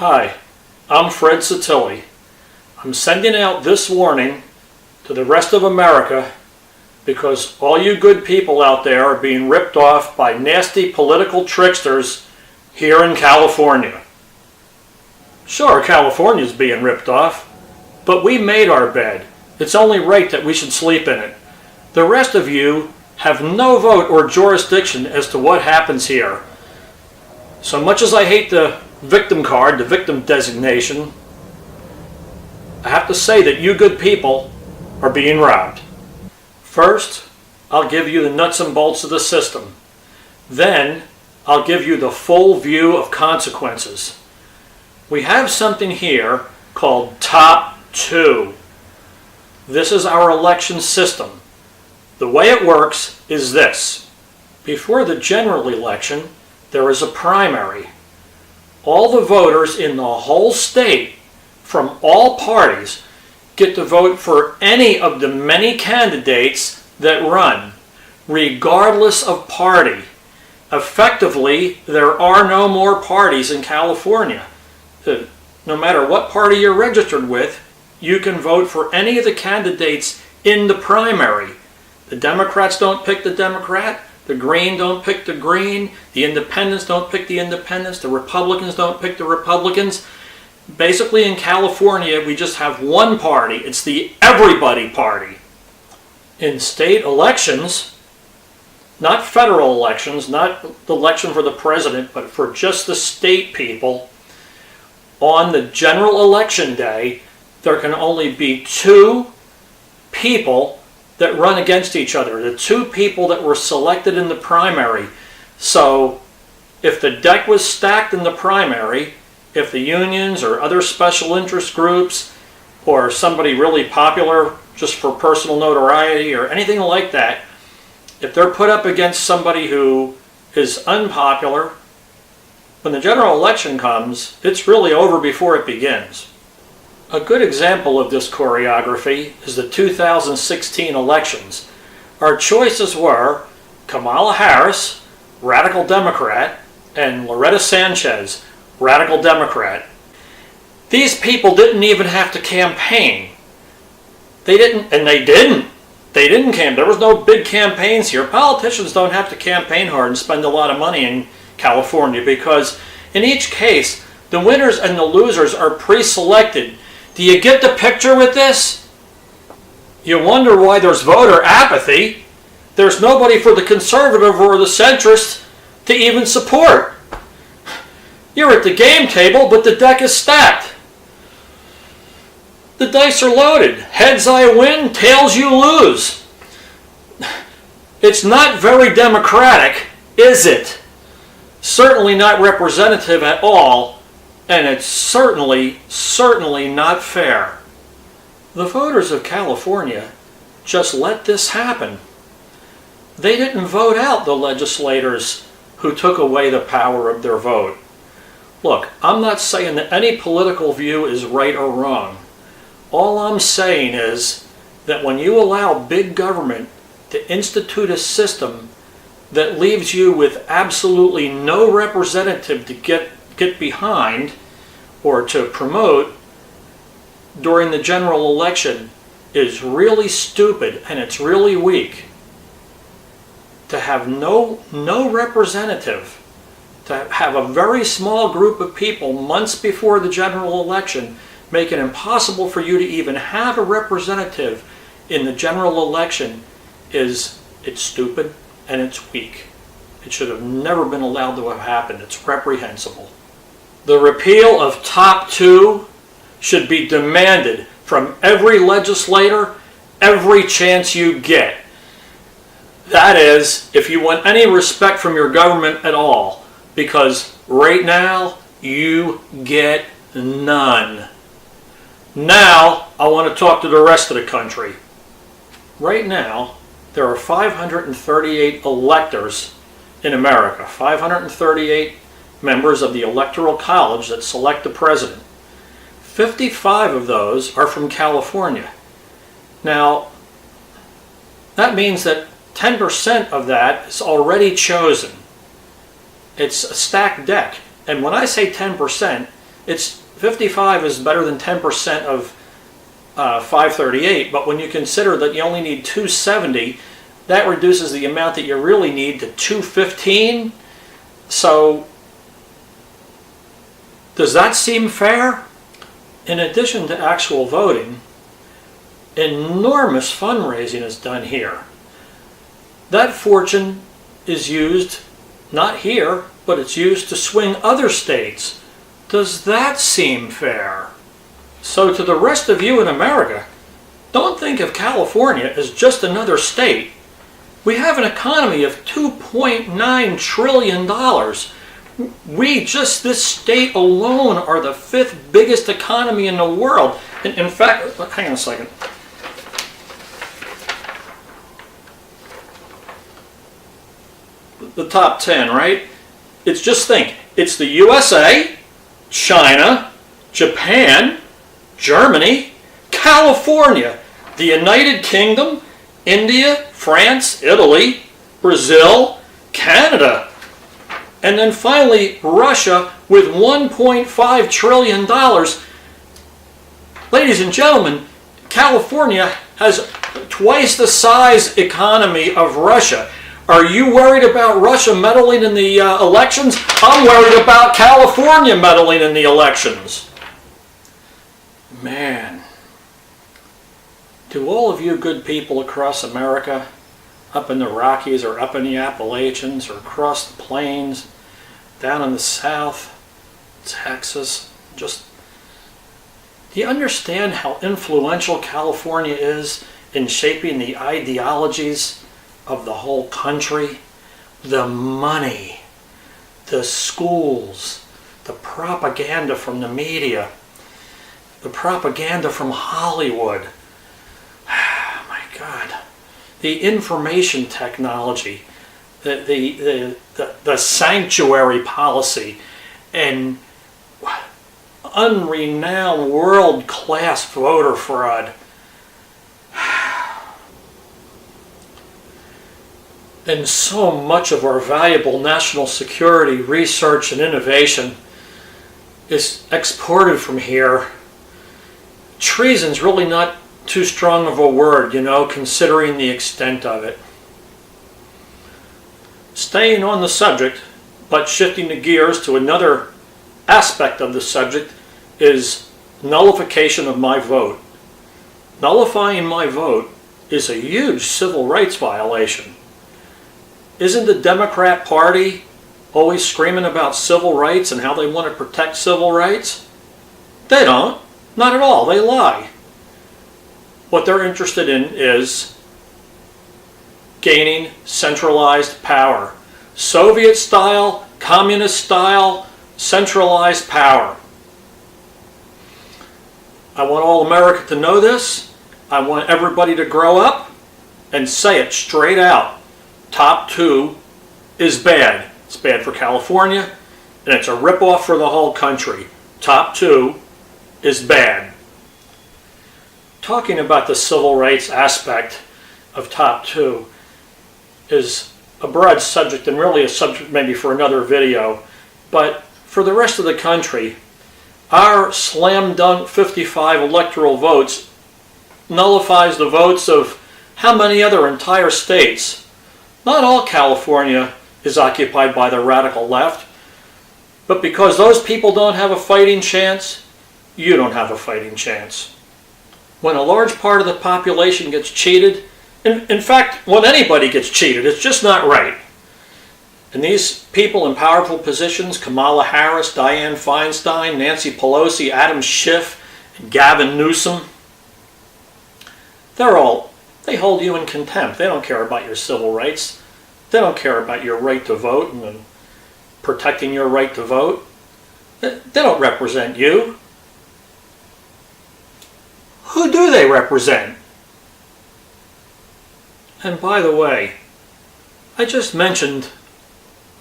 Hi, I'm Fred Satilli. I'm sending out this warning to the rest of America because all you good people out there are being ripped off by nasty political tricksters here in California. Sure, California's being ripped off, but we made our bed. It's only right that we should sleep in it. The rest of you have no vote or jurisdiction as to what happens here. So much as I hate the victim card, the victim designation, I have to say that you good people are being robbed. First, I'll give you the nuts and bolts of the system. Then, I'll give you the full view of consequences. We have something here called Top 2. This is our election system. The way it works is this. Before the general election, there is a primary. All the voters in the whole state from all parties get to vote for any of the many candidates that run, regardless of party. Effectively, there are no more parties in California. No matter what party you're registered with, you can vote for any of the candidates in the primary. The Democrats don't pick the Democrat. The Green don't pick the Green. The Independents don't pick the Independents. The Republicans don't pick the Republicans. Basically, in California, we just have one party. It's the everybody party. In state elections, not federal elections, not the election for the president, but for just the state people, on the general election day, there can only be two people that run against each other, the two people that were selected in the primary. So if the deck was stacked in the primary, if the unions or other special interest groups or somebody really popular just for personal notoriety or anything like that, if they're put up against somebody who is unpopular, when the general election comes, it's really over before it begins. A good example of this choreography is the 2016 elections. Our choices were Kamala Harris, Radical Democrat, and Loretta Sanchez, Radical Democrat. These people didn't even have to campaign. They didn't campaign. There was no big campaigns here. Politicians don't have to campaign hard and spend a lot of money in California because in each case, the winners and the losers are pre-selected. Do you get the picture with this? You wonder why there's voter apathy. There's nobody for the conservative or the centrist to even support. You're at the game table, but the deck is stacked. The dice are loaded. Heads I win, tails you lose. It's not very democratic, is it? Certainly not representative at all. And it's certainly not fair. The voters of California just let this happen. They didn't vote out the legislators who took away the power of their vote. Look, I'm not saying that any political view is right or wrong. All I'm saying is that when you allow big government to institute a system that leaves you with absolutely no representative to get behind or to promote during the general election is really stupid and it's really weak. To have no representative, to have a very small group of people months before the general election make it impossible for you to even have a representative in the general election it's stupid and it's weak. It should have never been allowed to have happened. It's reprehensible. The repeal of Top 2 should be demanded from every legislator every chance you get. That is, if you want any respect from your government at all, because right now you get none. Now I want to talk to the rest of the country. Right now there are 538 electors in America, 538 members of the Electoral College that select the president. 55 of those are from California. Now, that means that 10% of that is already chosen. It's a stacked deck. And when I say 10%, It's 55 is better than 10% of 538, but when you consider that you only need 270, that reduces the amount that you really need to 215. So does that seem fair? In addition to actual voting, enormous fundraising is done here. That fortune is used, not here, but it's used to swing other states. Does that seem fair? So to the rest of you in America, don't think of California as just another state. We have an economy of $2.9 trillion. This state alone, are the 5th biggest economy in the world. In fact, hang on a second. The top 10, right? Just think, it's the USA, China, Japan, Germany, California, the United Kingdom, India, France, Italy, Brazil, Canada, and then finally Russia with $1.5 trillion. Ladies and gentlemen, California has twice the size economy of Russia. Are you worried about Russia meddling in the elections? I'm worried about California meddling in the elections. Man, do all of you good people across America, up in the Rockies or up in the Appalachians or across the plains, down in the South, Texas, do you understand how influential California is in shaping the ideologies of the whole country? The money, the schools, the propaganda from the media, the propaganda from Hollywood. My God. The information technology, the sanctuary policy, and unrenowned world-class voter fraud. And so much of our valuable national security, research, and innovation is exported from here. Treason's really not too strong of a word, considering the extent of it. Staying on the subject, but shifting the gears to another aspect of the subject, is nullification of my vote. Nullifying my vote is a huge civil rights violation. Isn't the Democrat Party always screaming about civil rights and how they want to protect civil rights? They don't. Not at all. They lie. What they're interested in is gaining centralized power. Soviet style, communist style, centralized power. I want all America to know this. I want everybody to grow up and say it straight out. Top 2 is bad. It's bad for California, and it's a ripoff for the whole country. Top 2 is bad. Talking about the civil rights aspect of Top 2 is a broad subject, and really a subject maybe for another video. But for the rest of the country, our slam dunk 55 electoral votes nullifies the votes of how many other entire states? Not all California is occupied by the radical left, but because those people don't have a fighting chance, you don't have a fighting chance. When a large part of the population gets cheated, in fact, when anybody gets cheated, it's just not right. And these people in powerful positions, Kamala Harris, Dianne Feinstein, Nancy Pelosi, Adam Schiff, and Gavin Newsom, they hold you in contempt. They don't care about your civil rights. They don't care about your right to vote and protecting your right to vote. They don't represent you. Who do they represent? And by the way, I just mentioned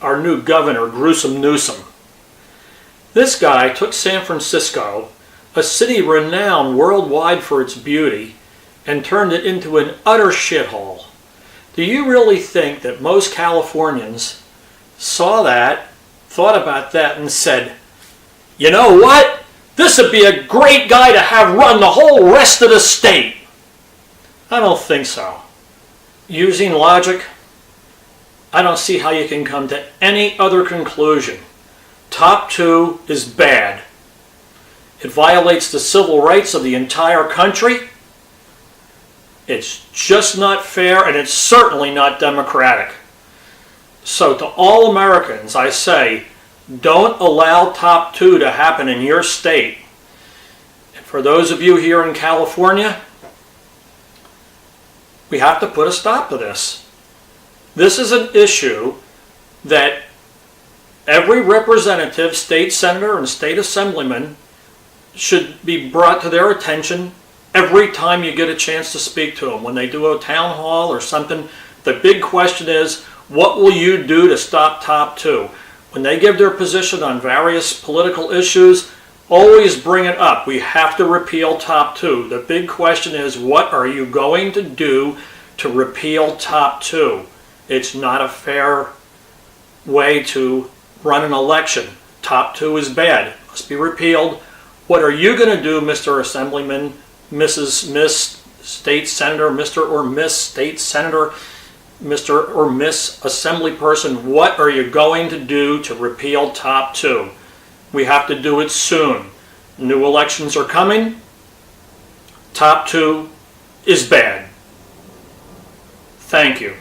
our new governor, Gruesome Newsom. This guy took San Francisco, a city renowned worldwide for its beauty, and turned it into an utter shithole. Do you really think that most Californians saw that, thought about that, and said, you know what? This would be a great guy to have run the whole rest of the state. I don't think so. Using logic, I don't see how you can come to any other conclusion. Top two is bad. It violates the civil rights of the entire country. It's just not fair, and it's certainly not democratic. So to all Americans, I say, don't allow top two to happen in your state. And for those of you here in California, we have to put a stop to this. This is an issue that every representative, state senator, and state assemblyman should be brought to their attention every time you get a chance to speak to them. When they do a town hall or something, the big question is, what will you do to stop top two? When they give their position on various political issues, always bring it up. We have to repeal top two. The big question is, what are you going to do to repeal top two? It's not a fair way to run an election. Top two is bad. It must be repealed. What are you going to do, Mr. Assemblyman, Miss State Senator, Mr. or Miss State Senator, Mr. or Miss Assembly Person? What are you going to do to repeal top two? We have to do it soon. New elections are coming. Top two is bad. Thank you.